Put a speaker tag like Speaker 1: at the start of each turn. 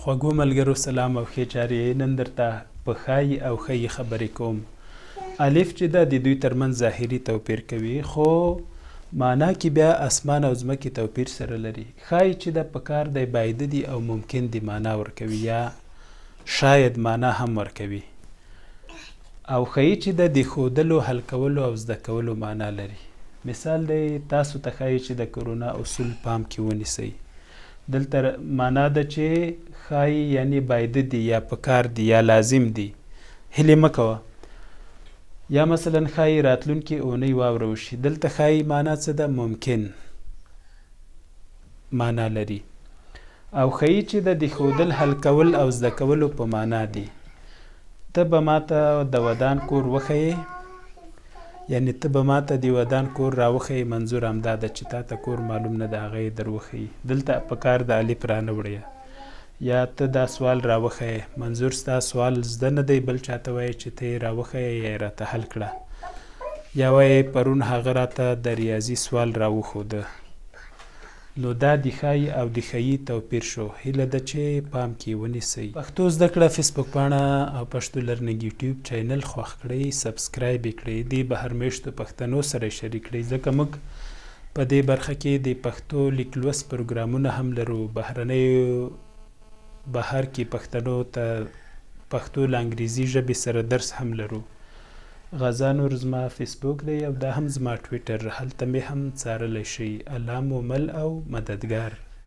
Speaker 1: خوږو ملګرو سلام او ښې چارې. نن درته په ښایي او ښیي خبرې کوم. الف چې ده د دوی ترمنځ ظاهري توپیر کوي، خو معنا کې بیا اسمان او ځمکې توپیر سره لري. ښایي چې ده په کار دی، بایده دي او ممکن دي معنا ورکوي، یا شاید معنا هم ورکوي. او ښیي چې ده د ښودلو، حل کولو او زده کولو معنا لري. مثال دی، تاسو ته ښایي چې د کرونا اصول پام کې ونیسئ. دلته معنا ده چې ښایي یعنی بایده دي، یا پکار دي، یا لازم دي. هیلې مه کوه. یا مثلا ښایي راتلونکې اونۍ واوره وشي. دلته ښایي معنا څه ده؟ ممکن معنا لري. او ښایي چې د ښودل، حل کول او زده کولو په معنا دي. ته به ماته د ودان کور وښیې، یعنی ته به ماته د ودان کور راوښیې. منظور همدا ده چې تا ته کور معلوم نه ده، هغه یې در وښیي. دلته په کار د الف را نه وړیه. یا ته دا سوال راوښیې، منظور ستا سوال زده نه دی، بل چاته وایې چې ته یې راوښیې یا یې راته حل کړه. یا وایې پرون هغه راته د ریاضي سوال راوښوده. نو دا د ښایي او د ښیي توپیر شو. هیله ده چې پام کې ونیسئ. پښتو زده کړه فیسبوک پاڼه او پښتو لرنینګ یوټیوب چینل خوښ کړئ، سبسکرایب یې کړئ، د بهر میشتو پښتنو سره یې شریک کړئ، ځکه موږ په دې برخه کې د پښتو لیک لوست پروګرامونه هم لرو. بهر کې پښتنو ته پښتو له انګریزي ژبې سره درس هم لرو. غزا نور زما فیسبوک دی، او دا هم زما ټویټر، هلته مې هم څارلی شئ. الله مو مل او مددګار.